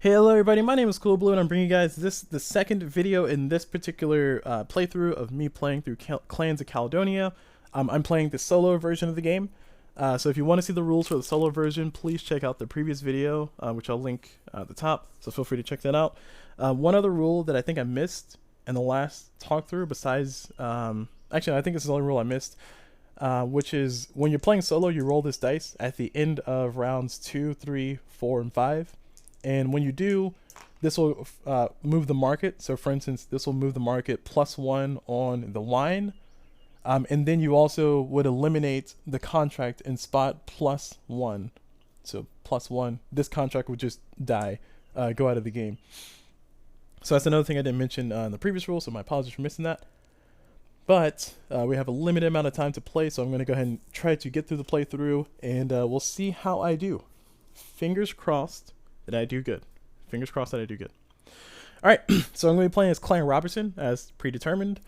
Hello everybody, my name is CulBlu and I'm bringing you guys the second video in this particular playthrough of me playing through Clans of Caledonia. I'm playing the solo version of the game, so if you want to see the rules for the solo version, please check out the previous video, which I'll link at the top, so feel free to check that out. One other rule that I think I missed in the last talk through, besides, actually I think this is the only rule I missed, which is when you're playing solo, you roll this dice at the end of rounds 2, 3, 4, and 5. And when you do, this will move the market. So for instance, this will move the market +1 on the wine. And then you also would eliminate the contract in spot +1. So +1, this contract would just die, go out of the game. So that's another thing I didn't mention in the previous rule, so my apologies for missing that. But we have a limited amount of time to play, so I'm going to go ahead and try to get through the playthrough, and we'll see how I do. Fingers crossed that I do good. Fingers crossed that I do good. Alright, so I'm going to be playing as Clan Robertson, as predetermined.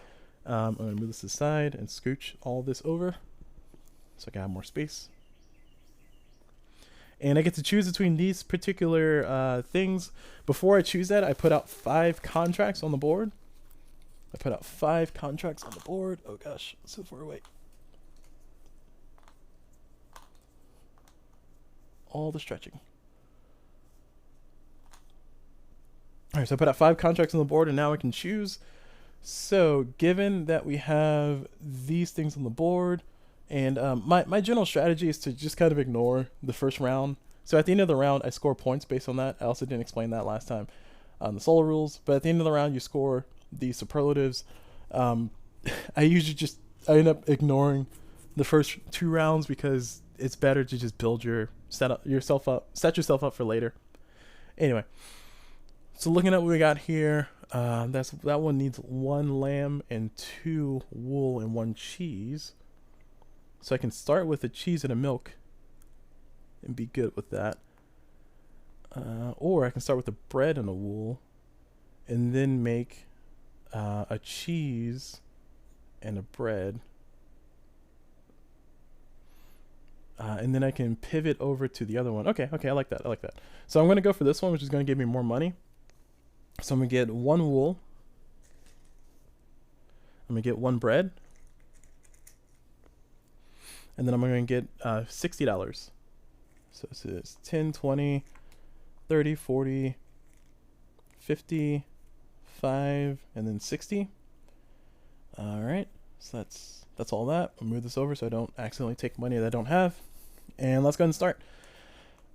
I'm going to move this aside and scooch all this over so I can have more space. And I get to choose between these particular things. Before I choose that, I put out 5 contracts on the board. I put out 5 contracts on the board. Oh gosh, so far away. All the stretching. Alright, so I put out 5 contracts on the board and now I can choose. So given that we have these things on the board, and my general strategy is to just kind of ignore the first round. So at the end of the round, I score points based on that. I also didn't explain that last time on the solo rules, but at the end of the round, you score these superlatives. I end up ignoring the first 2 rounds because it's better to just build set yourself up for later. Anyway. So looking at what we got here, that one needs 1 lamb and 2 wool and 1 cheese. So I can start with a cheese and a milk and be good with that. Or I can start with a bread and a wool and then make a cheese and a bread. And then I can pivot over to the other one. Okay, I like that. So I'm going to go for this one, which is going to give me more money. So I'm going to get 1 wool. I'm going to get 1 bread. And then I'm going to get $60. So this is 10, 20, 30, 40, 50, 5, and then 60. All right. So that's all that. I'll move this over so I don't accidentally take money that I don't have. And let's go ahead and start.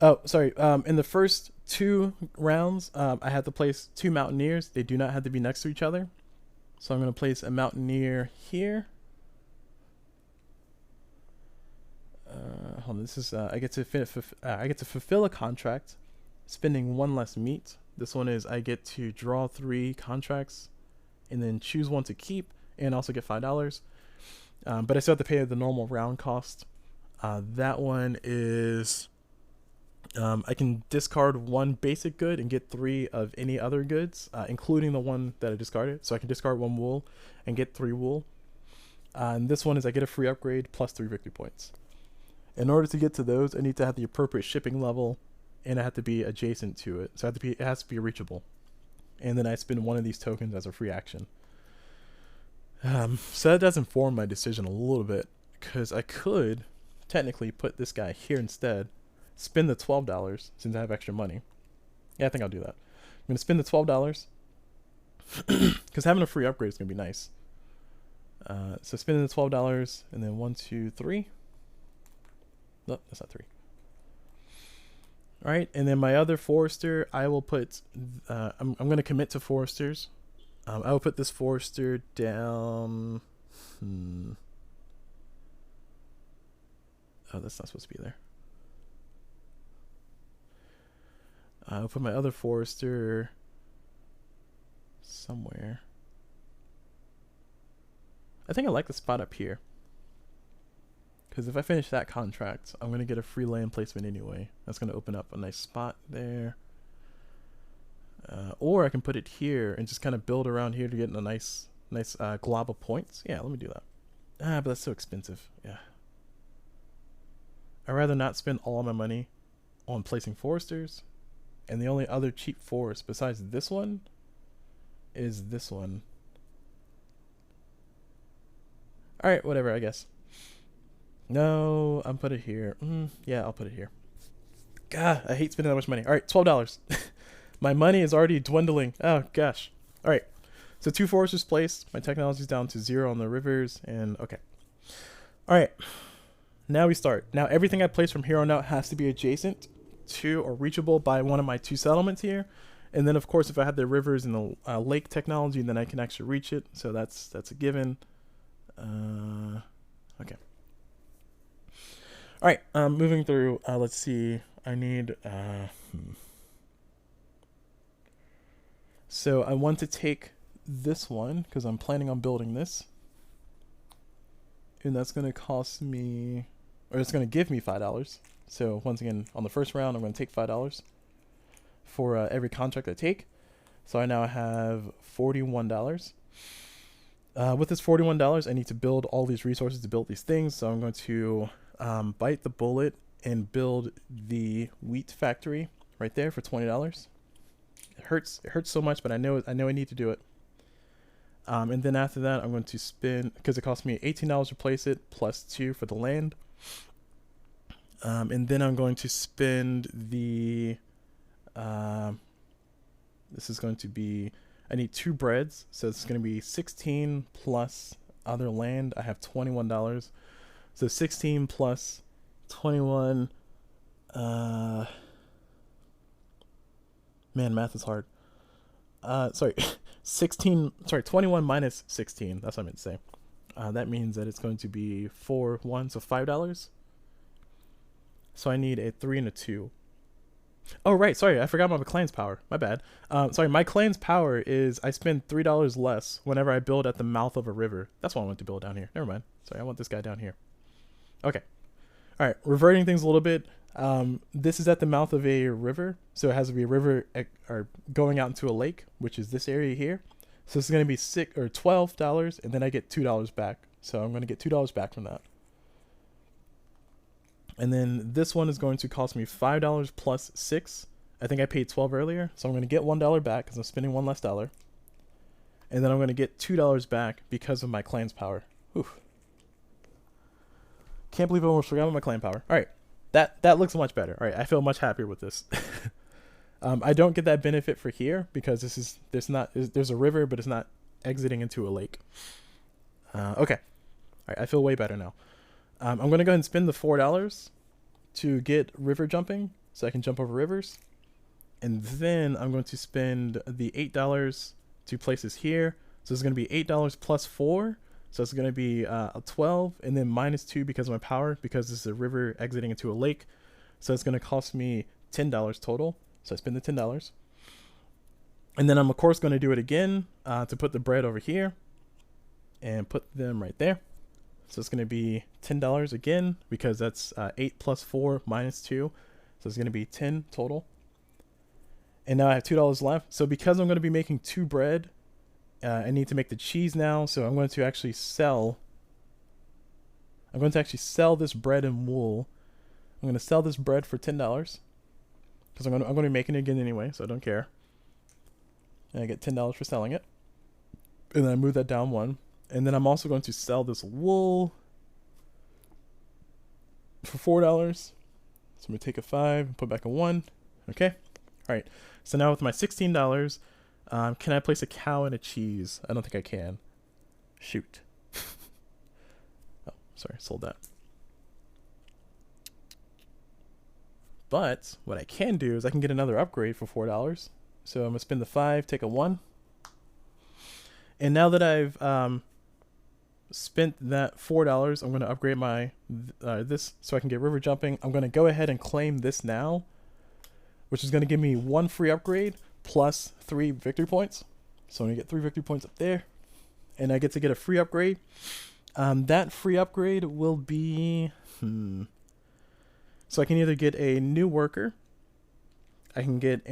Oh, sorry. In the first 2 rounds, I had to place 2 mountaineers. They do not have to be next to each other. So I'm going to place a mountaineer here. Hold on. This is I get to fulfill a contract, spending 1 less meat. This one is I get to draw 3 contracts, and then choose 1 to keep, and also get $5. But I still have to pay the normal round cost. That one is. I can discard 1 basic good and get 3 of any other goods, including the one that I discarded. So I can discard 1 wool and get 3 wool. And this one is I get a free upgrade plus 3 victory points. In order to get to those, I need to have the appropriate shipping level, and I have to be adjacent to it. So it has to be reachable. And then I spend 1 of these tokens as a free action. So that does inform my decision a little bit, because I could technically put this guy here instead. Spend the $12 since I have extra money. Yeah, I think I'll do that. I'm going to spend the $12 because having a free upgrade is going to be nice. So spending the $12 and then 1, 2, 3. No, that's not 3. All right, and then my other forester, I will put. I'm going to commit to foresters. I will put this forester down. Oh, that's not supposed to be there. I'll put my other forester somewhere. I think I like the spot up here. Because if I finish that contract, I'm going to get a free land placement anyway. That's going to open up a nice spot there. Or I can put it here and just kind of build around here to get a nice glob of points. Yeah, let me do that. But that's so expensive. Yeah. I'd rather not spend all my money on placing foresters And the only other cheap forest besides this one is this one. Alright, whatever, I guess. No, I'll put it here. Yeah, I'll put it here. God, I hate spending that much money. Alright, $12. My money is already dwindling. Oh, gosh. Alright, so 2 forests placed. My technology's down to 0 on the rivers, and okay. Alright, now we start. Now, everything I place from here on out has to be adjacent to or reachable by one of my 2 settlements here. And then, of course, if I have the rivers and the lake technology, then I can actually reach it. So that's a given. Okay. All right, moving through. Let's see. I need. So I want to take this one because I'm planning on building this, and that's going to cost me, or it's going to give me $5. So once again, on the first round, I'm going to take $5 for every contract I take. So I now have $41. With this $41, I need to build all these resources to build these things. So I'm going to bite the bullet and build the wheat factory right there for $20. It hurts so much, but I know I need to do it. And then after that, I'm going to spend, because it cost me $18 to place it, plus 2 for the land. And then I'm going to spend the, this is going to be, I need 2 breads, so it's going to be 16 plus other land. I have $21. So 16 plus 21, man, math is hard. Sorry, 21 minus 16, that's what I meant to say. That means that it's going to be 4, 1, so $5. So I need a 3 and a 2. Oh, right. Sorry, I forgot about my clan's power. My bad. Sorry, my clan's power is I spend $3 less whenever I build at the mouth of a river. That's why I want to build down here. Never mind. Sorry, I want this guy down here. Okay. All right, reverting things a little bit. This is at the mouth of a river, so it has to be a river or going out into a lake, which is this area here. So this is going to be $12, and then I get $2 back. So I'm going to get $2 back from that. And then this one is going to cost me $5 plus 6. I think I paid 12 earlier, so I'm going to get $1 back because I'm spending $1 less. And then I'm going to get $2 back because of my clan's power. Oof. Can't believe I almost forgot about my clan power. All right, that looks much better. All right, I feel much happier with this. I don't get that benefit for here because there's a river, but it's not exiting into a lake. Okay, all right, I feel way better now. I'm going to go ahead and spend the $4 to get river jumping so I can jump over rivers. And then I'm going to spend the $8 to place this here. So it's going to be $8 plus 4. So it's going to be a 12 and then minus 2 because of my power, because this is a river exiting into a lake. So it's going to cost me $10 total. So I spend the $10. And then I'm, of course, going to do it again to put the bread over here and put them right there. So it's going to be $10 again because that's 8 plus 4 minus 2. So it's going to be 10 total. And now I have $2 left. So because I'm going to be making 2 bread, I need to make the cheese now. So I'm going to actually sell. I'm going to actually sell this bread and wool. I'm going to sell this bread for $10 because I'm going to be making it again anyway, so I don't care. And I get $10 for selling it. And then I move that down 1. And then I'm also going to sell this wool for $4. So I'm going to take a 5 and put back a 1. Okay. All right. So now with my $16, can I place a cow and a cheese? I don't think I can. Shoot. Oh, sorry. Sold that. But what I can do is I can get another upgrade for $4. So I'm going to spend the 5, take a 1. And now that I've spent that $4, I'm going to upgrade my this so I can get river jumping. I'm going to go ahead and claim this now, which is going to give me 1 free upgrade plus 3 victory points. So I'm going to get 3 victory points up there, and I get to get a free upgrade. That free upgrade will be so I can either get a new worker, I can get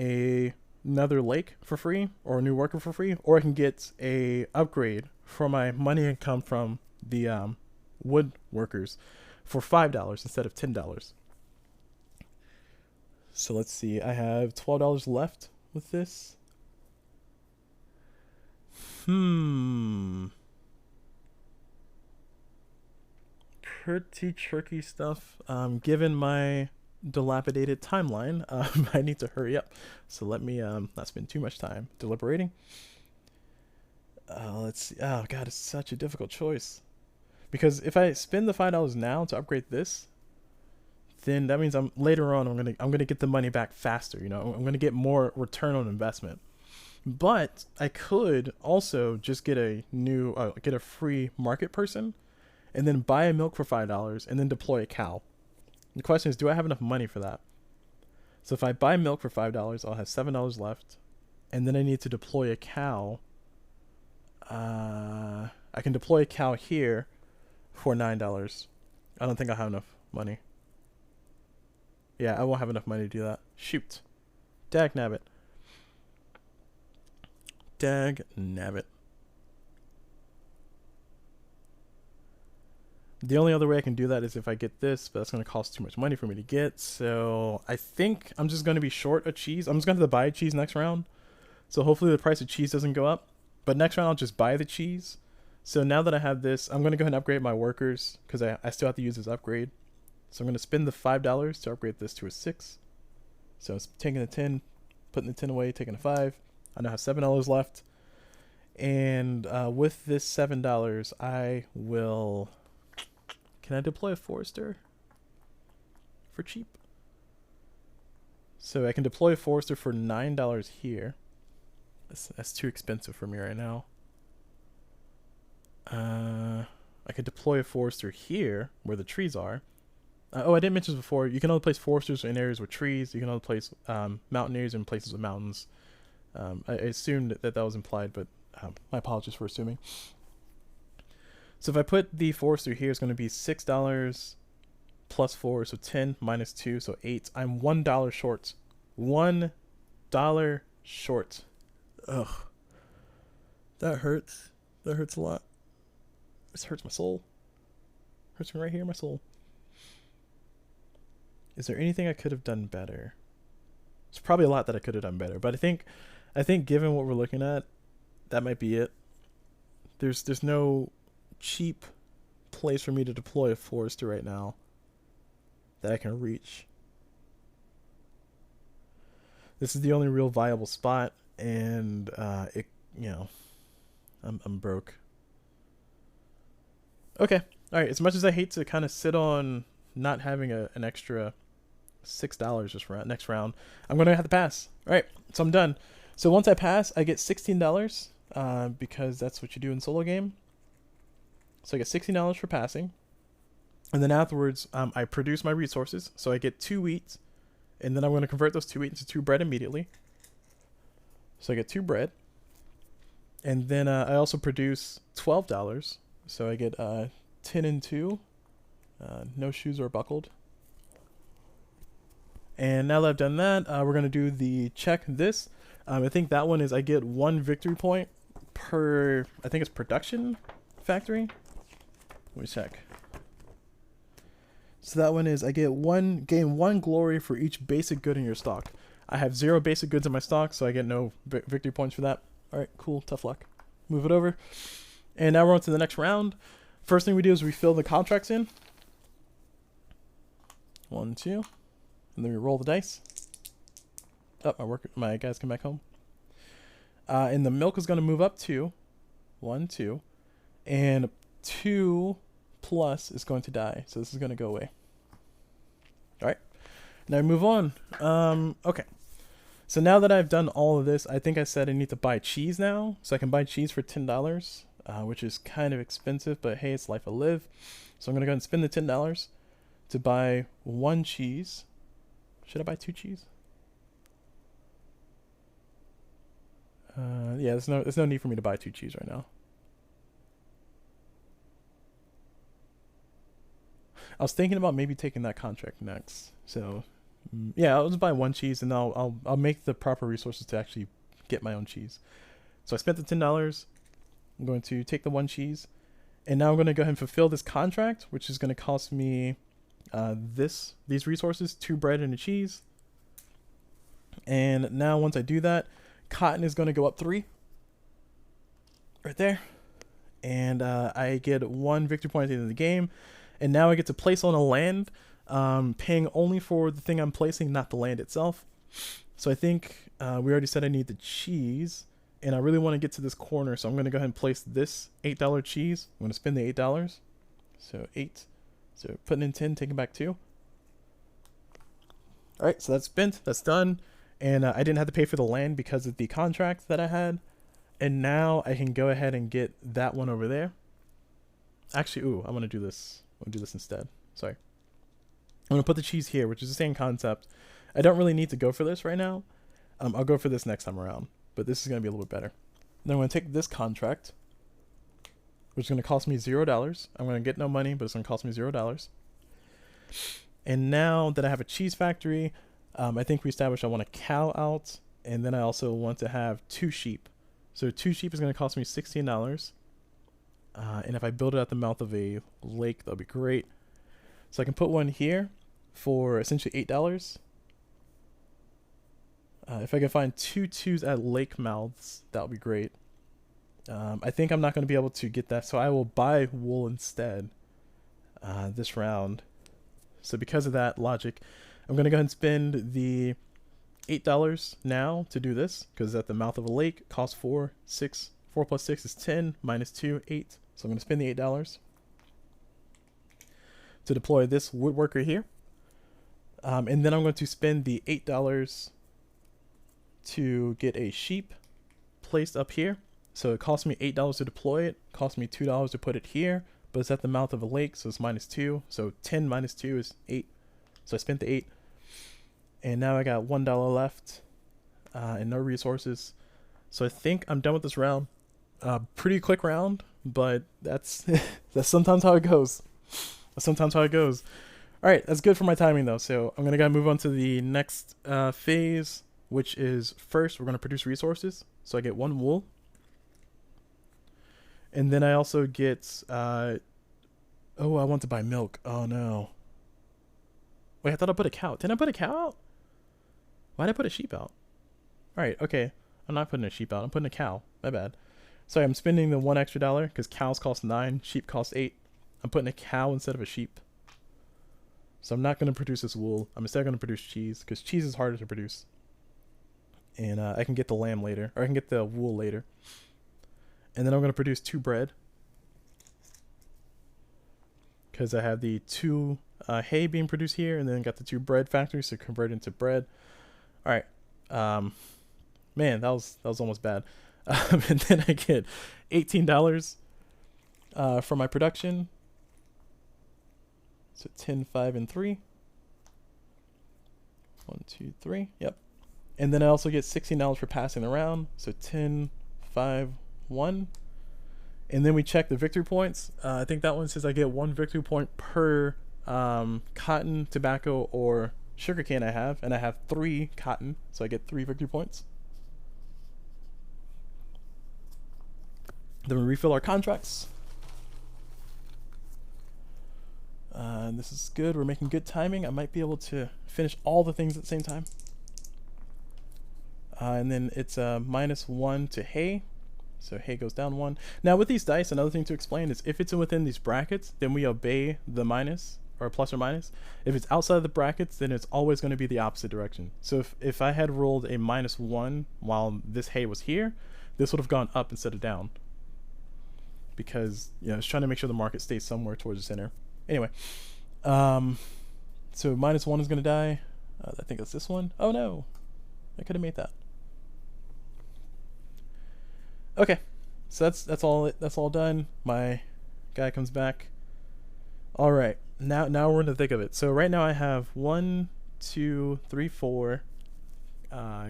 another lake for free, or a new worker for free, or I can get a upgrade for my money income from the wood workers for $5 instead of $10. So let's see. I have $12 left with this. Pretty tricky stuff. Given my dilapidated timeline, I need to hurry up. So let me not spend too much time deliberating. Let's see. Oh god, it's such a difficult choice. Because if I spend the $5 now to upgrade this, then that means later on I'm gonna get the money back faster. You know, I'm gonna get more return on investment. But I could also just get a free market person, and then buy a milk for $5, and then deploy a cow. The question is, do I have enough money for that? So if I buy milk for $5, I'll have $7 left, and then I need to deploy a cow. I can deploy a cow here for $9. I don't think I'll have enough money. Yeah, I won't have enough money to do that. Shoot. Dag nabbit. Dag nabbit. The only other way I can do that is if I get this, but that's going to cost too much money for me to get. So I think I'm just going to be short a cheese. I'm just going to have to buy cheese next round. So hopefully the price of cheese doesn't go up. But next round I'll just buy the cheese. So now that I have this, I'm going to go ahead and upgrade my workers because I still have to use this upgrade. So I'm going to spend the $5 to upgrade this to a 6. So it's taking the 10, putting the 10 away, taking a 5. I now have $7 left. And with this $7, I will... Can I deploy a forester for cheap? So I can deploy a forester for $9 here. That's too expensive for me right now. I could deploy a forester here where the trees are. Oh, I didn't mention this before. You can only place foresters in areas with trees. You can only place mountaineers in places with mountains. I assumed that was implied, but my apologies for assuming. So if I put the forester here, it's going to be $6 plus 4, so 10 minus 2, so 8. I'm $1 short. $1 short. Ugh. That hurts. That hurts a lot. This hurts my soul. Hurts me right here in my soul. Is there anything I could have done better? There's probably a lot that I could have done better, but I think given what we're looking at, that might be it. There's no cheap place for me to deploy a forester right now that I can reach. This is the only real viable spot, and I'm broke. Okay, all right. As much as I hate to kind of sit on not having an extra $6 just for next round, I'm gonna have to pass. All right, so I'm done. So once I pass, I get $16 because that's what you do in solo game. So I get $16 for passing, and then afterwards I produce my resources. So I get 2 wheat, and then I'm going to convert those 2 wheat into 2 bread immediately. So I get 2 bread, and then I also produce $12. So I get 10 and 2. No shoes are buckled. And now that I've done that, we're going to do the check this. I think that one is I get 1 victory point per, I think it's production factory. Let me check. So that one is I gain 1 glory for each basic good in your stock. I have 0 basic goods in my stock, so I get no victory points for that. All right, cool, tough luck. Move it over. And now we're on to the next round. First thing we do is we fill the contracts in. 1, 2. And then we roll the dice. Oh, my guys come back home. And the milk is going to move up 2. 1, 2. And 2 plus is going to die. So this is going to go away. All right. Now I move on. Okay. So now that I've done all of this, I think I said I need to buy cheese now. So I can buy cheese for $10, which is kind of expensive, but hey, it's life I live. So I'm going to go ahead and spend the $10 to buy 1 cheese. Should I buy 2 cheese? Yeah, there's no need for me to buy 2 cheese right now. I was thinking about maybe taking that contract next. So, yeah, I'll just buy 1 cheese, and I'll make the proper resources to actually get my own cheese. So I spent the $10. I'm going to take the 1 cheese, and now I'm going to go ahead and fulfill this contract, which is going to cost me these resources: 2 bread and a cheese. And now once I do that, cotton is going to go up 3 right there. And I get 1 victory point at the end of the game. And now I get to place on a land, paying only for the thing I'm placing, not the land itself. So I think we already said I need the cheese, and I really want to get to this corner, so I'm going to go ahead and place this $8 cheese. I'm going to spend the $8. So 8. So putting in 10, taking back 2. All right, so that's spent. That's done. And I didn't have to pay for the land because of the contract that I had. And now I can go ahead and get that one over there. Actually, ooh, I want to do this. I'm going to do this instead. Sorry. I'm going to put the cheese here, which is the same concept. I don't really need to go for this right now. I'll go for this next time around. But this is going to be a little bit better. Then I'm going to take this contract, which is going to cost me $0. I'm going to get no money, but it's going to cost me $0. And now that I have a cheese factory, I think we established I want a cow out, and then I also want to have 2 sheep. So 2 sheep is going to cost me $16. And if I build it at the mouth of a lake, that'll be great. So I can put one here for essentially $8. If I can find 2 2s at lake mouths, that would be great. I think I'm not going to be able to get that, so I will buy wool instead this round. So because of that logic, I'm going to go ahead and spend the $8 now to do this, because at the mouth of a lake, costs 4. 6. 4 plus 6 is 10, minus 2, 8. So I'm going to spend the $8 to deploy this woodworker here. And then I'm going to spend the $8 to get a sheep placed up here. So it cost me $8 to deploy it, cost me $2 to put it here, but it's at the mouth of a lake, so it's minus 2. So 10 minus 2 is 8. So I spent the 8. And now I got $1 left and no resources. So I think I'm done with this round. Pretty quick round, but that's that's sometimes how it goes. That's sometimes how it goes. All right, that's good for my timing though. So I'm gonna move on to the next phase, which is first we're gonna produce resources. So I get 1 wool, and then I also get oh, I want to buy milk. Oh no. Wait, I thought I put a cow. Didn't I put a cow out? Why did I put a sheep out? All right, okay. I'm not putting a sheep out. I'm putting a cow. My bad. Sorry, I'm spending the $1 extra because cows cost 9, sheep cost 8. I'm putting a cow instead of a sheep. So I'm not going to produce this wool. I'm instead going to produce cheese because cheese is harder to produce. And I can get the lamb later, or I can get the wool later. And then I'm going to produce 2 bread because I have the 2 hay being produced here, and then got the 2 bread factories to convert into bread. All right. Man, that was almost bad. And then I get $18 for my production. So 10, 5, and 3. 1, 2, 3. Yep. And then I also get $16 for passing around. So 10, 5, 1. And then we check the victory points. I think that one says I get 1 victory point per cotton, tobacco, or sugarcane I have. And I have 3 cotton, so I get 3 victory points. Then we refill our contracts. And this is good. We're making good timing. I might be able to finish all the things at the same time. And then it's -1 to hay. So hay goes down 1. Now with these dice, another thing to explain is if it's within these brackets, then we obey the minus or plus or minus. If it's outside of the brackets, then it's always going to be the opposite direction. So if I had rolled a -1 while this hay was here, this would have gone up instead of down. Because, you know, it's trying to make sure the market stays somewhere towards the center. Anyway, so -1 is going to die. I think it's this one. Oh no, I could have made that. Okay, so that's all done. My guy comes back. All right, now we're in the thick of it. So right now I have 1, 2, 3, 4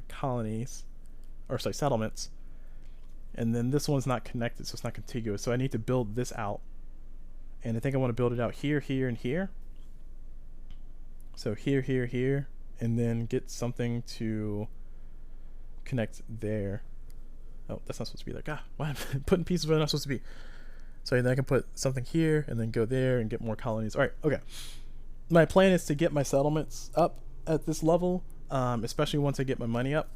colonies, or sorry, settlements. And then this one's not connected, so it's not contiguous. So I need to build this out. And I think I want to build it out here, here, and here. So here, here, here. And then get something to connect there. Oh, that's not supposed to be there. God, why am I putting pieces where they're not supposed to be? So then I can put something here and then go there and get more colonies. All right, okay. My plan is to get my settlements up at this level. especially once I get my money up.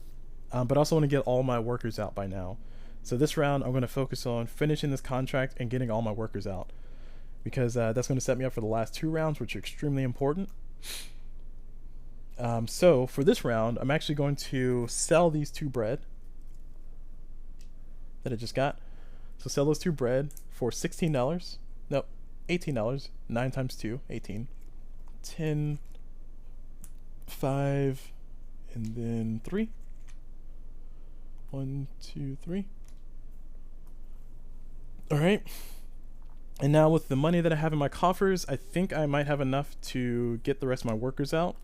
But I also want to get all my workers out by now. So this round, I'm going to focus on finishing this contract and getting all my workers out, because that's going to set me up for the last 2 rounds, which are extremely important. So for this round, I'm actually going to sell these 2 bread that I just got. So sell those 2 bread for $16. Nope, $18. 9 times 2, 18. 10, 5, and then 3. 1, 2, 3. All right. And now with the money that I have in my coffers, I think I might have enough to get the rest of my workers out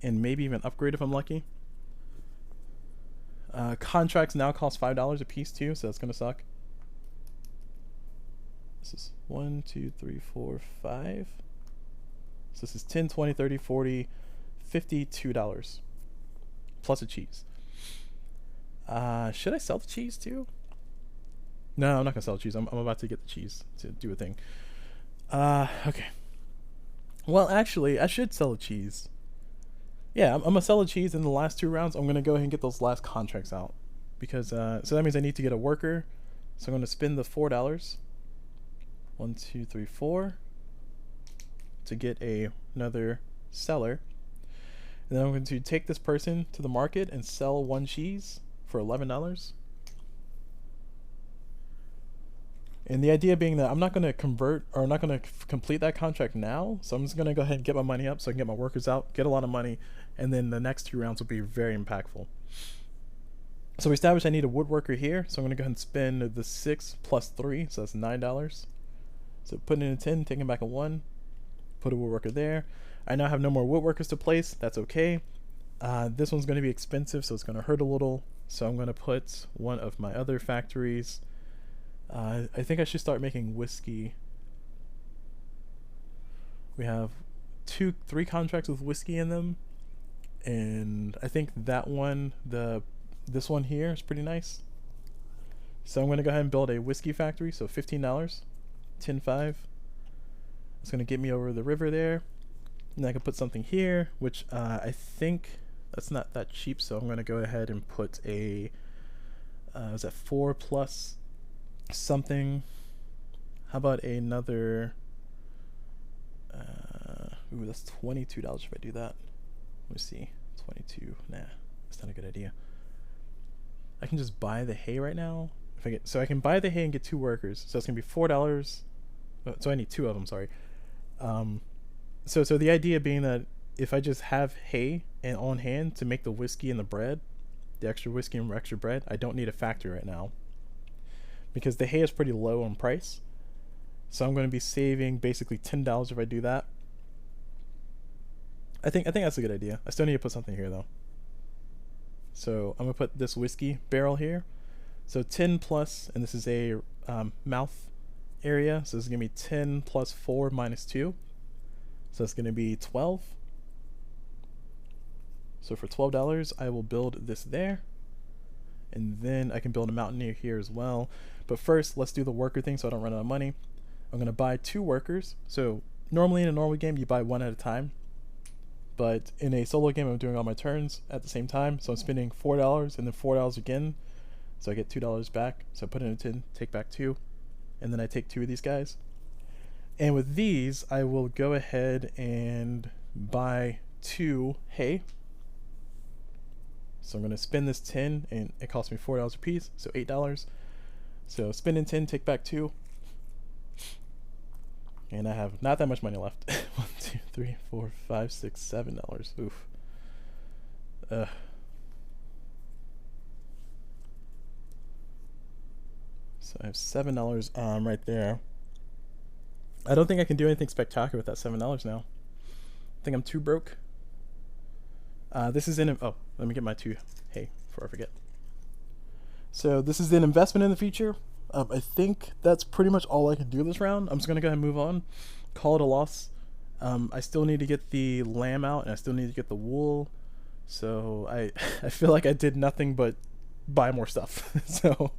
and maybe even upgrade if I'm lucky. Contracts now cost $5 a piece too, so that's gonna suck. This is 1, 2, 3, 4, 5. So this is 10, 20, 30, 40, $52 plus a cheese. Should I sell the cheese too? No, I'm not gonna sell the cheese. I'm about to get the cheese to do a thing. Okay. Well, actually, I should sell the cheese. Yeah, I'm gonna sell the cheese in the last 2 rounds. I'm gonna go ahead and get those last contracts out, because so that means I need to get a worker. So I'm gonna spend the $4. 1, 2, 3, 4 to get another seller. And then I'm going to take this person to the market and sell 1 cheese for $11. And the idea being that I'm not going to convert, or I'm not going to complete that contract now. So I'm just going to go ahead and get my money up so I can get my workers out, get a lot of money, and then the next 2 rounds will be very impactful. So we established I need a woodworker here. So I'm going to go ahead and spend the 6 plus 3. So that's $9. So putting in a 10, taking back a 1. Put a woodworker there. I now have no more woodworkers to place. That's okay. This one's going to be expensive, so it's going to hurt a little. So I'm going to put one of my other factories. I think I should start making whiskey. We have 3 contracts with whiskey in them, and I think that one, this one here is pretty nice. So I'm going to go ahead and build a whiskey factory. So $15, 10, 5. It's going to get me over the river there. And I can put something here, which I think that's not that cheap. So I'm going to go ahead and put a, is that 4 plus something? How about another, ooh, that's $22 if I do that. Let me see, 22, nah, that's not a good idea. I can just buy the hay right now. If I get, so I can buy the hay and get 2 workers. So it's gonna be $4. So I need 2 of them, sorry. So the idea being that if I just have hay and on hand to make the whiskey and the bread, the extra whiskey and extra bread, I don't need a factory right now, because the hay is pretty low on price. So I'm going to be saving basically $10 if I do that. I think that's a good idea. I still need to put something here though. So I'm going to put this whiskey barrel here. So 10 plus, and this is a mouth area. So this is going to be 10 plus 4 minus 2. So it's going to be 12. So for $12, I will build this there. And then I can build a mountaineer here as well. But first, let's do the worker thing so I don't run out of money. I'm going to buy 2 workers. So normally in a normal game, you buy 1 at a time. But in a solo game, I'm doing all my turns at the same time. So I'm spending $4 and then $4 again. So I get $2 back. So I put in a 10, take back 2. And then I take 2 of these guys. And with these, I will go ahead and buy 2 hay. So I'm going to spend this 10, and it costs me $4 a piece, so $8. So spending 10, take back 2. And I have not that much money left. 1, 2, 3, 4, 5, 6, $7. Oof. So I have $7 right there. I don't think I can do anything spectacular with that $7 now. I think I'm too broke. This is in, oh, let me get my 2 hay before I forget. So this is an investment in the future. I think that's pretty much all I can do this round. I'm just gonna go ahead and move on, call it a loss. I still need to get the lamb out, and I still need to get the wool. So I feel like I did nothing but buy more stuff. So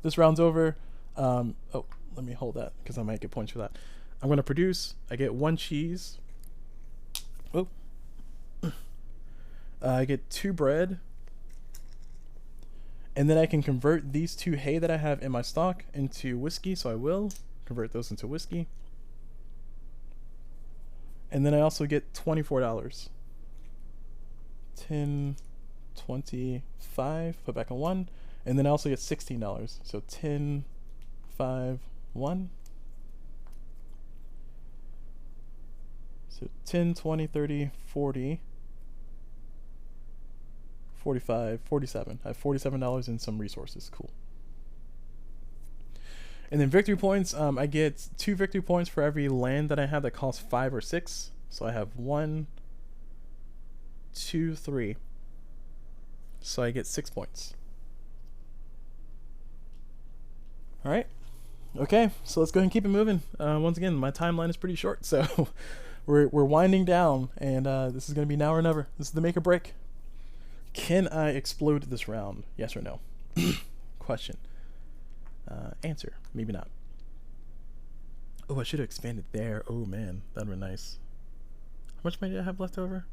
this round's over. Oh, let me hold that because I might get points for that. I'm gonna produce. I get 1 cheese. Oh. I get 2 bread, and then I can convert these 2 hay that I have in my stock into whiskey, so I will convert those into whiskey. And then I also get $24. 10, 25, put back on 1, and then I also get $16. So 10, 5, 1. So 10, 20, 30, 40, 45, 47. I have $47 in some resources. Cool. And then victory points, I get 2 victory points for every land that I have that costs 5 or 6. So I have 1, 2, 3. So I get 6 points. All right. Okay, so let's go ahead and keep it moving. Once again, my timeline is pretty short, so we're winding down, and this is going to be now or never. This is the make or break. Can I explode this round? Yes or no? Question. Answer. Maybe not. Oh, I should have expanded there. Oh man, that'd be nice. How much money do I have left over?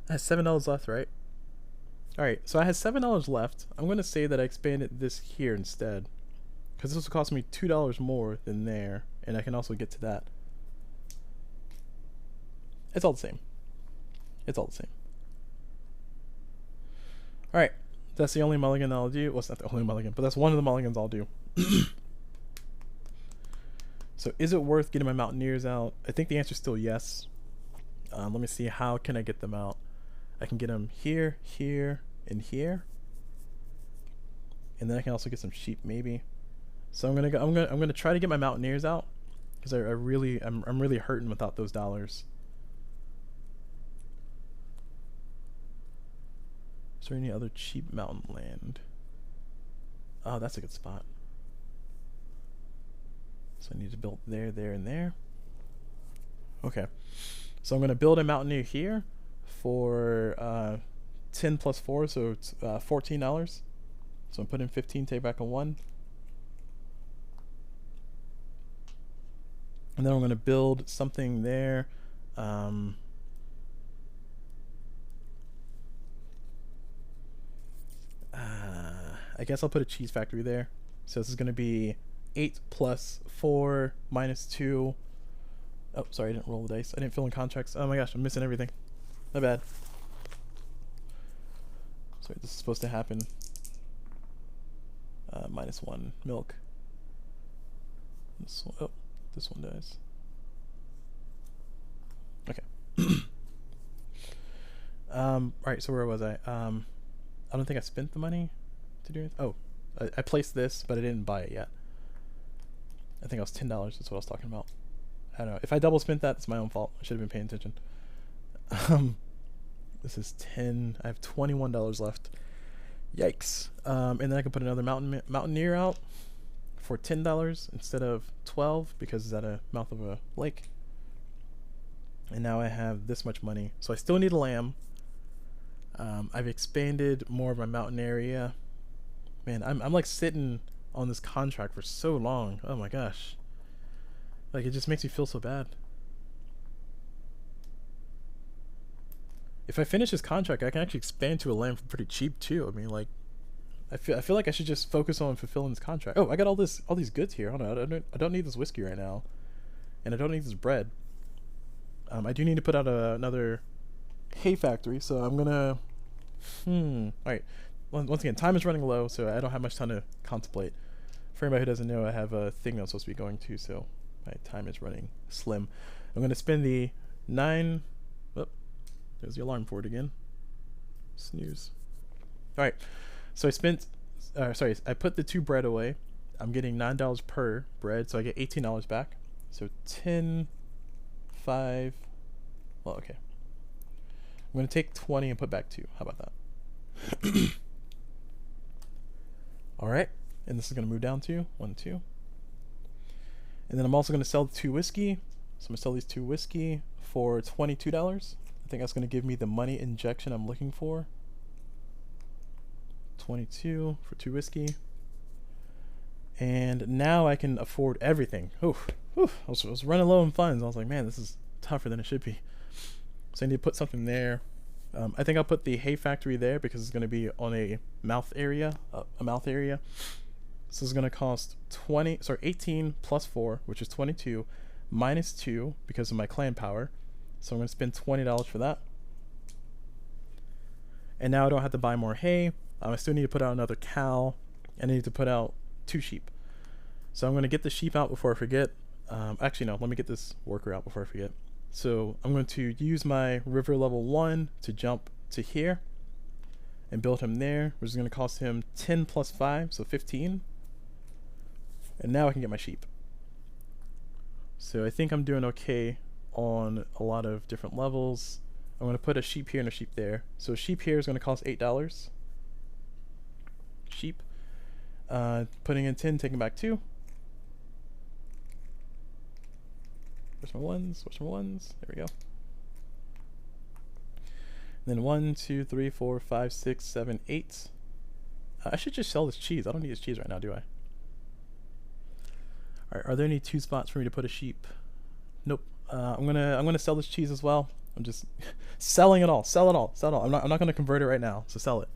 I have $7 left, right? Alright, so I had $7 left. I'm going to say that I expanded this here instead, because this will cost me $2 more than there, and I can also get to that. It's all the same. It's all the same. Alright, that's the only mulligan I'll do. Well, it's not the only mulligan, but that's one of the mulligans I'll do. So is it worth getting my Mountaineers out? I think the answer is still yes. Let me see, how can I get them out? I can get them here, here, and here. And then I can also get some sheep maybe. So I'm gonna try to get my Mountaineers out, because I'm really hurting without those dollars. Is there any other cheap mountain land? Oh, that's a good spot. So I need to build there, there, and there. Okay. So I'm going to build a mountaineer here for 10 plus 4, so it's $14. So I'm putting 15, take back a 1. And then I'm going to build something there. I guess I'll put a cheese factory there. So this is going to be 8 plus 4 minus 2. Oh, sorry, I didn't roll the dice. I didn't fill in contracts. Oh my gosh, I'm missing everything. My bad. Sorry, this is supposed to happen. Minus 1 milk. This one, oh, this one dies. Okay. Alright, so where was I? I don't think I spent the money to do it. Oh, I placed this, but I didn't buy it yet. I think it was $10. That's what I was talking about. I don't know. If I double spent that, it's my own fault. I should have been paying attention. This is 10. I have $21 left. Yikes. And then I can put another Mountaineer out for $10 instead of 12 because it's at a mouth of a lake. And now I have this much money. So I still need a lamb. I've expanded more of my mountain area. Man, I'm like sitting on this contract for so long. Oh my gosh. Like, it just makes me feel so bad. If I finish this contract, I can actually expand to a land for pretty cheap too. I mean, like, I feel like I should just focus on fulfilling this contract. Oh, I got all these goods here. I don't need this whiskey right now, and I don't need this bread. I do need to put out another hay factory, so I'm gonna. All right. Once again, time is running low, so I don't have much time to contemplate. For anybody who doesn't know, I have a thing I'm supposed to be going to, so my time is running slim. I'm gonna spend the 9. Oh, there's the alarm for it again. Snooze. All right. So I spent. Sorry, I put the 2 bread away. I'm getting $9 per bread, so I get $18 back. So 10, 5. Well, okay. I'm gonna take 20 and put back 2. How about that? All right, and this is gonna move down to 1, 2. And then I'm also gonna sell the 2 whiskey. So I'm gonna sell these 2 whiskey for $22. I think that's gonna give me the money injection I'm looking for. 22 for 2 whiskey. And now I can afford everything. Oof. I was running low on funds. I was like, man, this is tougher than it should be. So I need to put something there. I think I'll put the hay factory there because it's going to be on a mouth area, So it's going to cost 18 plus 4, which is 22, minus 2 because of my clan power. So I'm going to spend $20 for that. And now I don't have to buy more hay. I still need to put out another cow, and I need to put out 2 sheep. So I'm going to get the sheep out before I forget. Actually, no, let me get this worker out before I forget. So I'm going to use my river level 1 to jump to here and build him there, which is going to cost him 10 plus 5, so 15. And now I can get my sheep. So I think I'm doing okay on a lot of different levels. I'm going to put a sheep here and a sheep there. So a sheep here is going to cost $8. Sheep. Putting in 10, taking back 2. Where's my ones? Where's my ones? There we go. And then 1, 2, 3, 4, 5, 6, 7, 8. I should just sell this cheese. I don't need this cheese right now, do I? Alright, are there any 2 spots for me to put a sheep? Nope. I'm gonna sell this cheese as well. I'm just selling it all. Sell it all. Sell it all. I'm not gonna convert it right now, so sell it.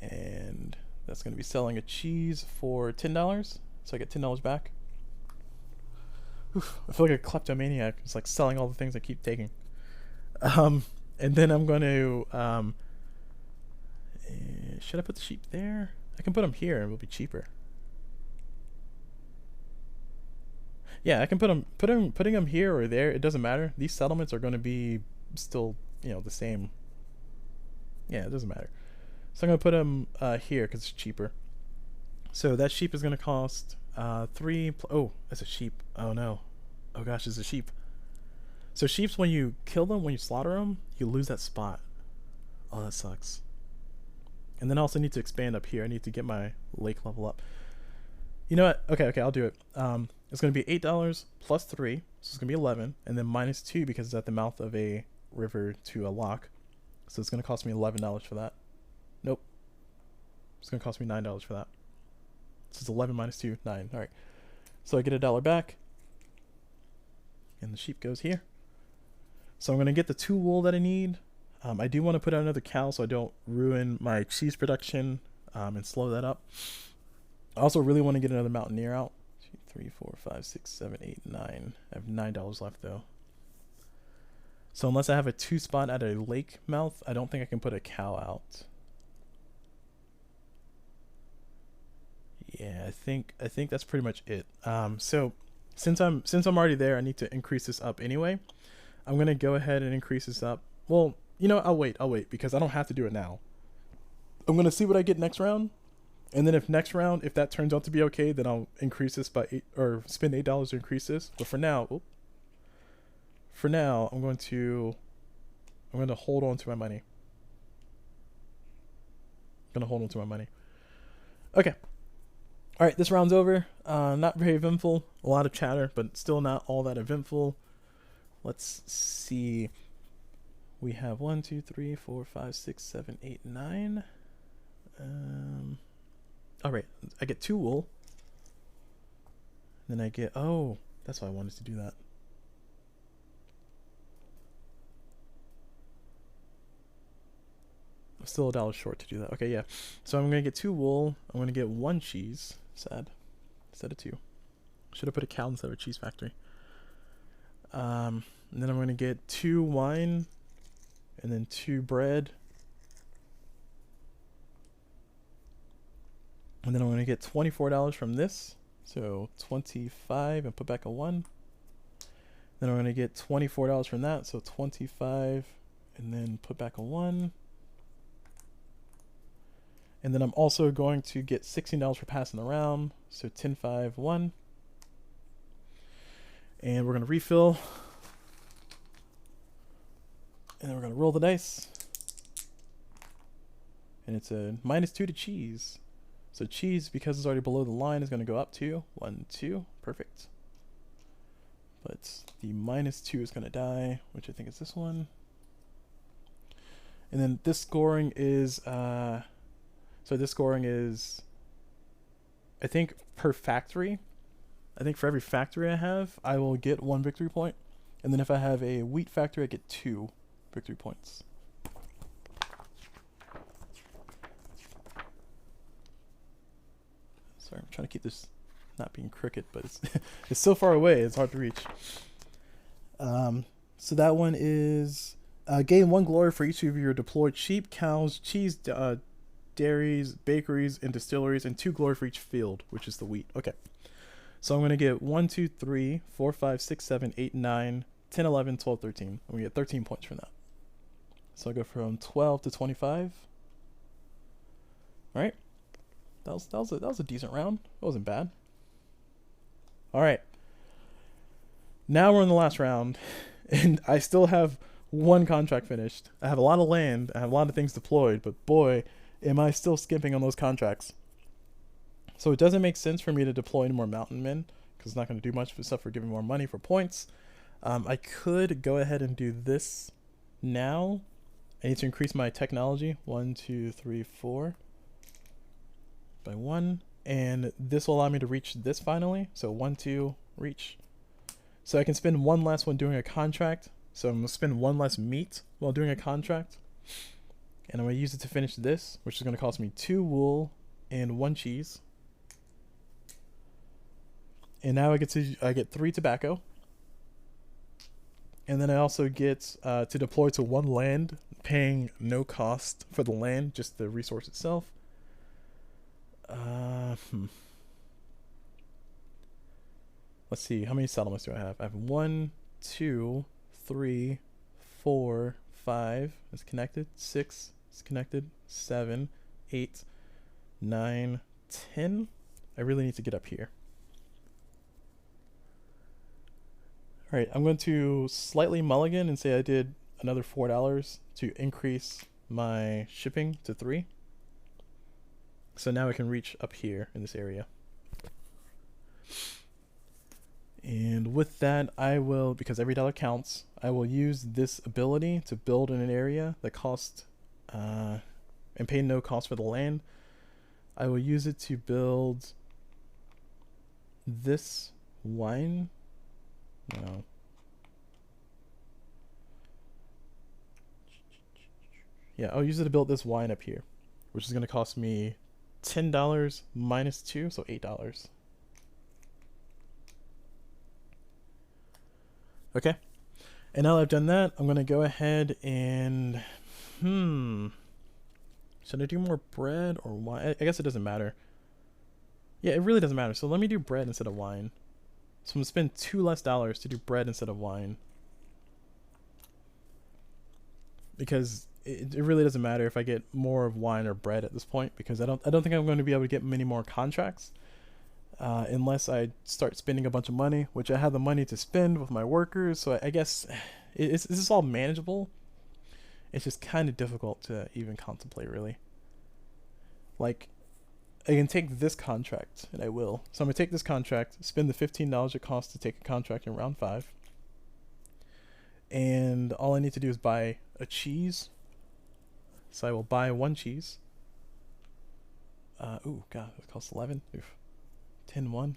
And that's gonna be selling a cheese for $10. So I get $10 back. Oof, I feel like a kleptomaniac. It's like selling all the things I keep taking. And then I'm going to should I put the sheep there? I can put them here and it will be cheaper. Yeah, I can putting them here or there. It doesn't matter. These settlements are going to be still, the same. Yeah, it doesn't matter. So I'm going to put them here because it's cheaper. So that sheep is going to cost 3. Oh, that's a sheep. Oh no. Oh gosh, it's a sheep. So sheeps, when you kill them, when you slaughter them, you lose that spot. Oh, that sucks. And then I also need to expand up here. I need to get my lake level up. You know what? Okay, I'll do it. It's going to be $8 plus 3, so it's going to be 11, and then minus 2 because it's at the mouth of a river to a lock. So it's going to cost me $11 for that. Nope. It's going to cost me $9 for that. So it's 11 minus 2, 9. All right. So I get $1 back, and the sheep goes here. So I'm going to get the 2 wool that I need. I do want to put out another cow so I don't ruin my cheese production and slow that up. I also really want to get another mountaineer out. 2, 3, 4, 5, 6, 7, 8, 9. I have $9 left though. So unless I have a 2 spot at a lake mouth, I don't think I can put a cow out. Yeah, I think that's pretty much it. So since I'm already there, I need to increase this up anyway. I'm gonna go ahead and increase this up. Well, I'll wait because I don't have to do it now. I'm gonna see what I get next round, and then if next round, if that turns out to be okay, then I'll increase this by 8 or spend $8 to increase this. But for now, I'm going to hold on to my money. Okay. All right, this round's over. Not very eventful. A lot of chatter, but still not all that eventful. Let's see. We have 1, 2, 3, 4, 5, 6, 7, 8, 9. All right, I get 2 wool. Then I get, oh, that's why I wanted to do that. I'm still $1 short to do that. Okay, yeah. So I'm gonna get 2 wool. I'm gonna get 1 cheese. Sad. Instead of 2. Should have put a cow instead of a cheese factory. And then I'm gonna get 2 wine, and then 2 bread. And then I'm gonna get $24 from this. So 25 and put back a 1. Then I'm gonna get $24 from that. So 25 and then put back a 1. And then I'm also going to get $16 for passing around. So 10, 5, 1. And we're going to refill. And then we're going to roll the dice. And it's a -2 to cheese. So cheese, because it's already below the line, is going to go up 2. 1, 2. Perfect. But the -2 is going to die, which I think is this one. And then this scoring is... So this scoring is, I think, per factory. I think for every factory I have, I will get 1 victory point. And then if I have a wheat factory, I get 2 victory points. Sorry, I'm trying to keep this not being crooked, but it's it's so far away, it's hard to reach. So that one is gain 1 glory for each of your deployed sheep, cows, cheese, dairies, bakeries, and distilleries, and 2 glory for each field, which is the wheat. Okay. So I'm going to get 1, 2, 3, 4, 5, 6, 7, 8, 9, 10, 11, 12, 13. I'm going to get 13 points from that. So I go from 12 to 25. All right. That was a decent round. It wasn't bad. All right. Now we're in the last round, and I still have 1 contract finished. I have a lot of land. I have a lot of things deployed, but boy, am I still skimping on those contracts. So it doesn't make sense for me to deploy any more mountain men, because it's not going to do much except for giving more money for points. I could go ahead and do this now. I need to increase my technology. 1, 2, 3, 4 by 1. And this will allow me to reach this finally. So 1, 2, reach. So I can spend 1 less when doing a contract. So I'm going to spend 1 less meat while doing a contract. And I'm going to use it to finish this, which is going to cost me 2 wool and 1 cheese. And now I get 3 tobacco. And then I also get to deploy to 1 land, paying no cost for the land, just the resource itself. Let's see, how many settlements do I have? I have 1, 2, 3, 4, 5. It's connected. 6 is connected. 7, 8, 9, 10. I really need to get up here. All right, I'm going to slightly mulligan and say I did another $4 to increase my shipping to 3. So now I can reach up here in this area. And with that, I will, because every dollar counts, I will use this ability to build in an area that costs and pay no cost for the land. I will use it to build this wine. No. Yeah, I'll use it to build this wine up here, which is going to cost me $10 minus 2, so $8. Okay. And now that I've done that, I'm going to go ahead and... Should I do more bread or wine? I guess it doesn't matter. Yeah, it really doesn't matter. So let me do bread instead of wine. So I'm going to spend $2 less to do bread instead of wine. Because it really doesn't matter if I get more of wine or bread at this point, because I don't think I'm going to be able to get many more contracts unless I start spending a bunch of money, which I have the money to spend with my workers. So I guess this is all manageable. It's just kind of difficult to even contemplate, really. Like, I can take this contract, and I will. So I'm going to take this contract, spend the $15 it costs to take a contract in round 5. And all I need to do is buy a cheese. So I will buy 1 cheese. Ooh, God, it costs 11. Oof. 10, 1.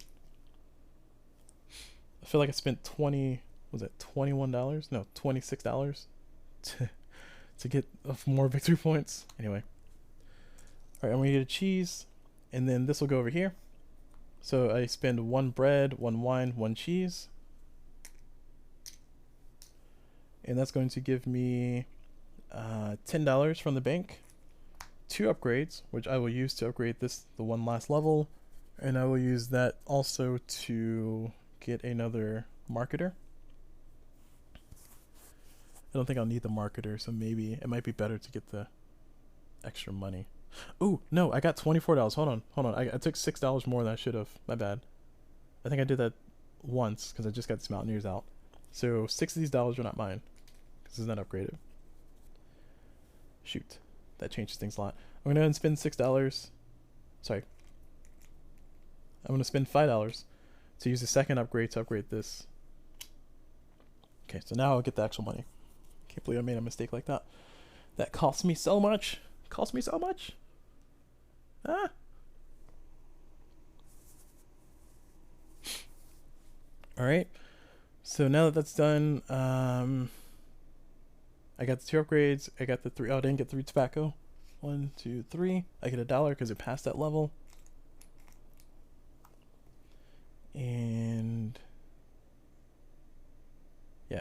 I feel like I spent $21? No, $26 to get more victory points. Anyway. Alright, I'm going to get a cheese. And then this will go over here. So I spend 1 bread, 1 wine, 1 cheese. And that's going to give me $10 from the bank. 2 upgrades, which I will use to upgrade the 1 last level. And I will use that also to get another marketer. I don't think I'll need the marketer, so maybe it might be better to get the extra money. Ooh, no, I got $24. Hold on. I took $6 more than I should have. My bad. I think I did that once because I just got these Mountaineers out. So 6 of these dollars are not mine because it's not upgraded. Shoot, that changes things a lot. I'm going to go ahead and spend $6. Sorry. I'm going to spend $5 to use the second upgrade to upgrade this. Okay, so now I'll get the actual money. Can't believe I made a mistake like that. That cost me so much. Cost me so much. Ah. All right. So now that that's done, I got the 2 upgrades. I got the 3. Oh, I didn't get 3 tobacco. 1, 2, 3. I get $1 because it passed that level.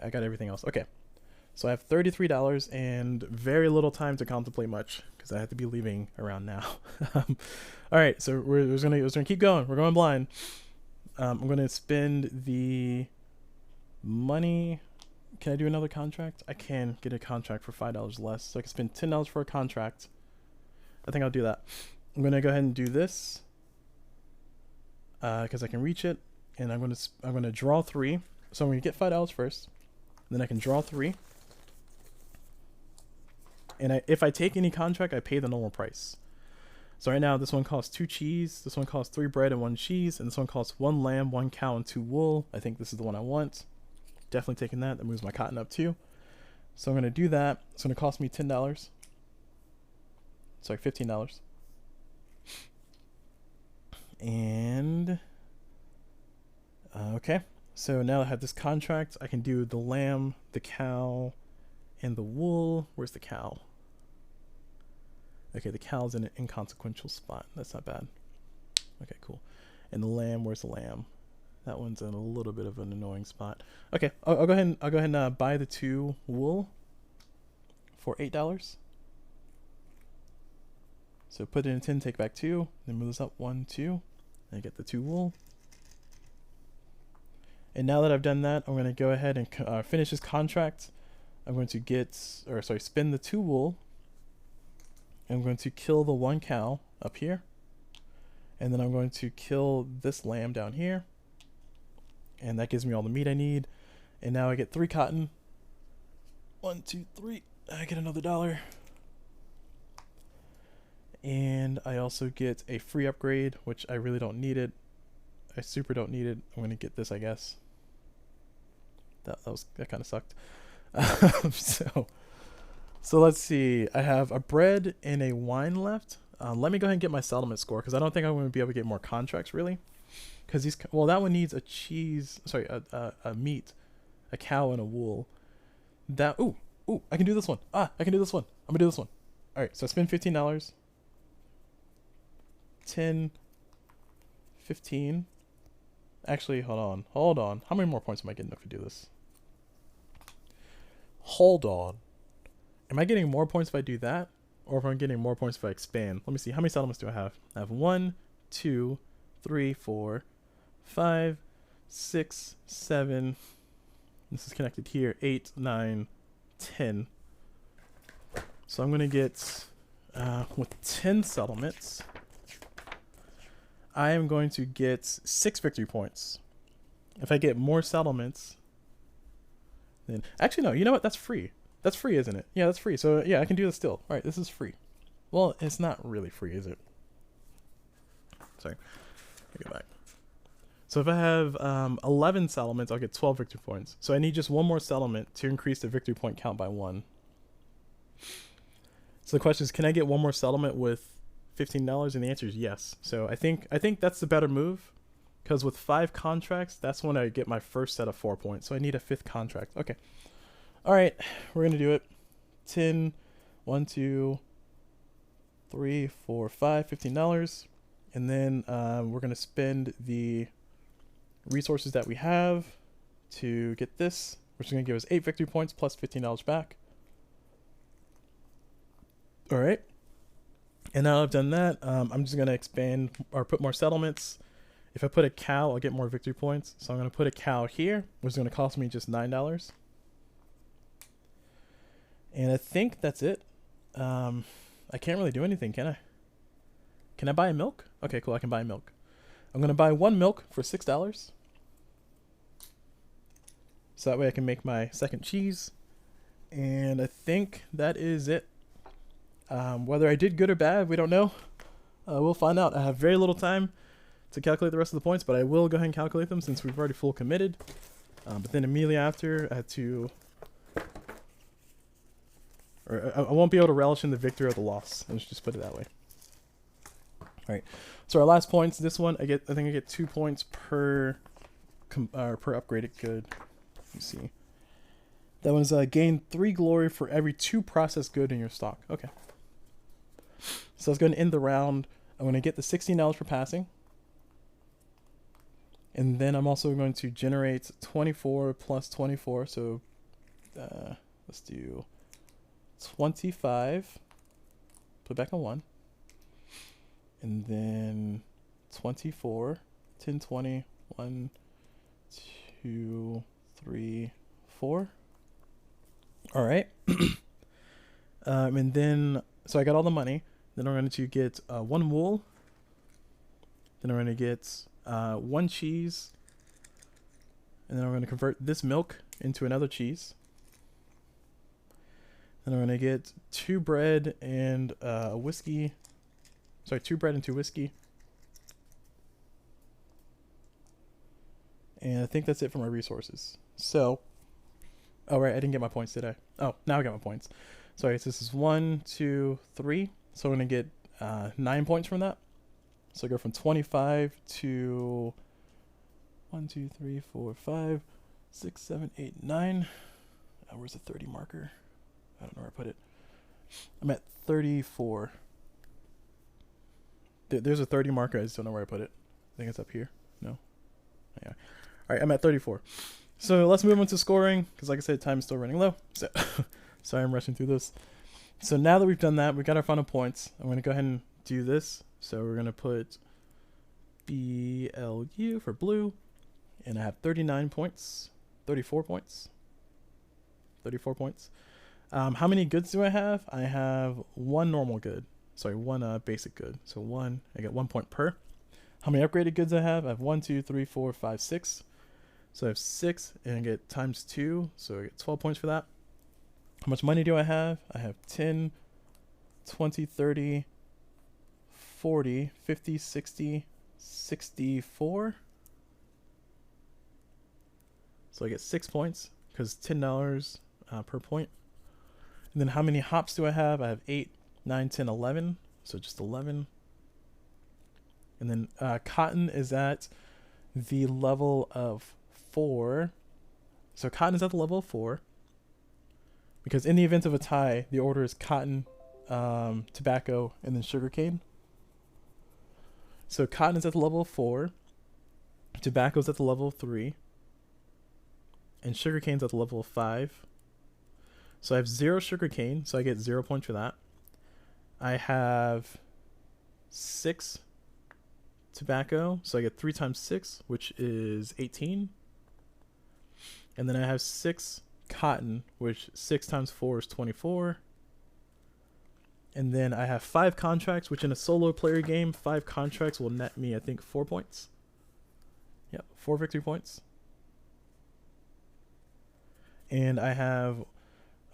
I got everything else. Okay. So I have $33 and very little time to contemplate much because I have to be leaving around now. All right, so we're gonna keep going. We're going blind. I'm gonna spend the money. Can I do another contract? I can get a contract for $5 less, so I can spend $10 for a contract. I think I'll do that. I'm gonna go ahead and do this because I can reach it, and I'm gonna draw 3. So I'm gonna get $5 first, then I can draw 3. And if I take any contract, I pay the normal price. So right now, this one costs 2 cheese, this one costs 3 bread and 1 cheese, and this one costs 1 lamb, 1 cow, and 2 wool. I think this is the one I want. Definitely taking that. That moves my cotton up too. So I'm going to do that. It's going to cost me $10. Sorry, $15. And okay. So now I have this contract. I can do the lamb, the cow, and the wool. Where's the cow? Okay, the cow's in an inconsequential spot. That's not bad. Okay, cool. And the lamb, where's the lamb? That one's in a little bit of an annoying spot. Okay, I'll go ahead and buy the 2 wool for $8. So put it in a tin, take back 2, then move this up 1, 2, and I get the 2 wool. And now that I've done that, I'm going to go ahead and finish this contract. I'm going to spend the 2 wool. I'm going to kill the 1 cow up here. And then I'm going to kill this lamb down here. And that gives me all the meat I need. And now I get 3 cotton. 1, 2, 3. I get another $1. And I also get a free upgrade, which I really don't need it. I super don't need it. I'm going to get this, I guess. That kind of sucked. So let's see. I have a bread and a wine left. Let me go ahead and get my settlement score because I don't think I'm going to be able to get more contracts really. Because that one needs a cheese. Sorry, a meat, a cow, and a wool. Ooh, I can do this one. I can do this one. I'm gonna do this one. All right, so I spend $15. 10, 15. Actually, hold on. How many more points am I getting if I do this? Hold on. Am I getting more points if I do that? Or if I'm getting more points if I expand? Let me see. How many settlements do I have? I have 1, 2, 3, 4, 5, 6, 7. This is connected here. 8, 9, 10. So I'm going to get, with 10 settlements, I am going to get 6 victory points. If I get more settlements, then... Actually, no. You know what? That's free. That's free, isn't it? Yeah, that's free. So, yeah, I can do this still. All right, this is free. Well, it's not really free, is it? Sorry. Let me go back. So if I have 11 settlements, I'll get 12 victory points. So I need just 1 more settlement to increase the victory point count by 1. So the question is, can I get 1 more settlement with $15? And the answer is yes. So I think that's the better move, because with 5 contracts, that's when I get my first set of 4 points. So I need a 5th contract. Okay. All right, we're gonna do it. 10, 1, 2, 3, 4, 5, $15, and then we're gonna spend the resources that we have to get this, which is gonna give us 8 victory points plus $15 back. All right, and now I've done that, I'm just gonna expand or put more settlements. If I put a cow, I'll get more victory points. So I'm gonna put a cow here, which is gonna cost me just $9. And I think that's it. I can't really do anything, can I? Can I buy a milk? Okay, cool, I can buy milk. I'm going to buy 1 milk for $6. So that way I can make my 2nd cheese. And I think that is it. Whether I did good or bad, we don't know. We'll find out. I have very little time to calculate the rest of the points, but I will go ahead and calculate them since we've already full committed. But then immediately after, I had to... Or I won't be able to relish in the victory or the loss. Let's just put it that way. All right. So our last points. This one, I think I get 2 points per upgraded good. Let me see. That one's gain 3 glory for every 2 processed good in your stock. Okay. So I was going to end the round. I'm going to get the $16 for passing. And then I'm also going to generate 24 plus 24. So let's do 25. Put back on 1. And then 24, 10, 20, 1, 2, 3, 4. All right. And then, so I got all the money. Then I'm going to get 1 wool. Then I'm going to get 1 cheese. And then I'm going to convert this milk into another cheese. Then I'm going to get 2 bread and a whiskey. Sorry, 2 bread and 2 whiskey. And I think that's it for my resources. So, oh right, I didn't get my points, did I? Oh, now I got my points. Sorry, so this is 1, 2, 3. So I'm going to get 9 points from that. So I go from 25 to 1, 2, 3, 4, 5, 6, 7, 8, 9. Where's the 30 marker? I don't know where I put it. I'm at 34. There's a 30 marker. I just don't know where I put it. I think it's up here. No. Yeah. All right, I'm at 34. So let's move on to scoring, because like I said, time is still running low. So sorry, I'm rushing through this. So now that we've done that, we got our final points. I'm going to go ahead and do this. So we're going to put BLU for blue, and I have 39 points, 34 points, 34 points. How many goods do I have? I have 1 normal good. Sorry, 1 basic good. So 1, I get 1 point per. How many upgraded goods I have? I have 1, 2, 3, 4, 5, 6. So I have 6, and I get times 2, so I get 12 points for that. How much money do I have? I have 10, 20, 30, 40, 50, 60, 64. So I get 6 points, because $10 per point. And then how many hops do I have? I have 8, 9, 10, 11. So just 11. And then cotton is at the level of 4. So cotton is at the level of 4. Because in the event of a tie, the order is cotton, tobacco, and then sugarcane. So cotton is at the level of 4. Tobacco is at the level of 3. And sugarcane is at the level of 5. So I have 0 sugarcane, so I get 0 points for that. I have 6 tobacco, so I get 3 times 6, which is 18. And then I have 6 cotton, which 6 times 4 is 24. And then I have 5 contracts, which in a solo player game, 5 contracts will net me, I think, 4 points. Yep, 4 victory points. And I have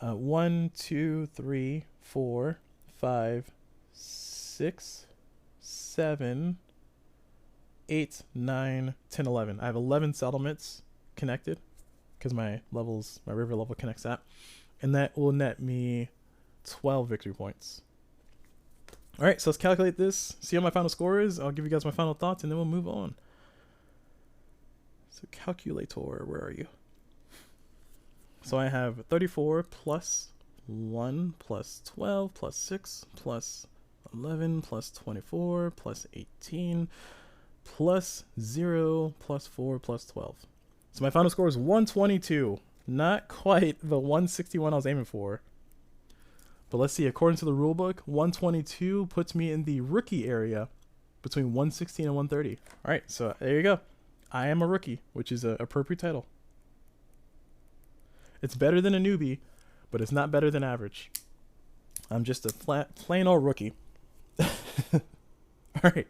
1, 2, 3, 4, 5, 6, 7, 8, 9, 10, 11. I have 11 settlements connected because my river level connects that. And that will net me 12 victory points. All right, so let's calculate this, see how my final score is. I'll give you guys my final thoughts, and then we'll move on. So calculator, where are you? So I have 34 plus 1 plus 12 plus 6 plus 11 plus 24 plus 18 plus 0 plus 4 plus 12. So my final score is 122. Not quite the 161 I was aiming for. But let's see, according to the rulebook, 122 puts me in the rookie area between 116 and 130. All right, so there you go. I am a rookie, which is an appropriate title. It's better than a newbie, but it's not better than average. I'm just a plain old rookie. All right.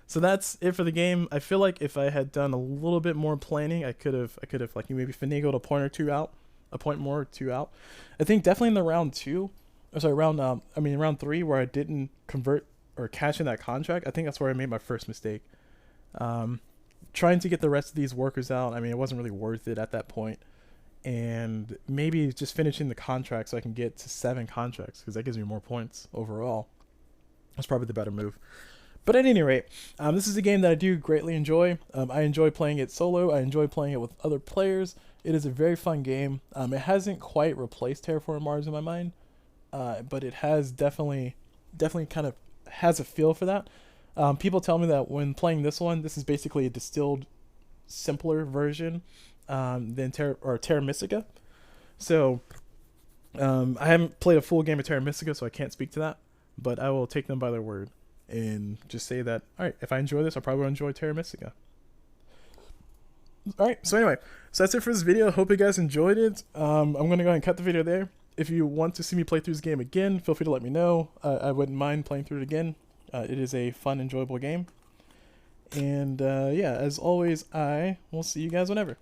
So that's it for the game. I feel like if I had done a little bit more planning, I could have like maybe finagled a point more or two out. I think definitely in the round 3 where I didn't convert or cash in that contract. I think that's where I made my first mistake. Trying to get the rest of these workers out. I mean, it wasn't really worth it at that point. And maybe just finishing the contract so I can get to 7 contracts, because that gives me more points overall. That's probably the better move. But at any rate, this is a game that I do greatly enjoy. I enjoy playing it solo. I enjoy playing it with other players. It is a very fun game. It hasn't quite replaced Terraforming Mars in my mind, but it has definitely kind of has a feel for that. People tell me that when playing this one, this is basically a distilled, simpler version than Terra Mystica. So I haven't played a full game of Terra Mystica, so I can't speak to that. But I will take them by their word and just say that, all right, if I enjoy this, I'll probably enjoy Terra Mystica. All right, so anyway, so that's it for this video. Hope you guys enjoyed it. I'm going to go ahead and cut the video there. If you want to see me play through this game again, feel free to let me know. I wouldn't mind playing through it again. It is a fun, enjoyable game. And yeah, as always, I will see you guys whenever.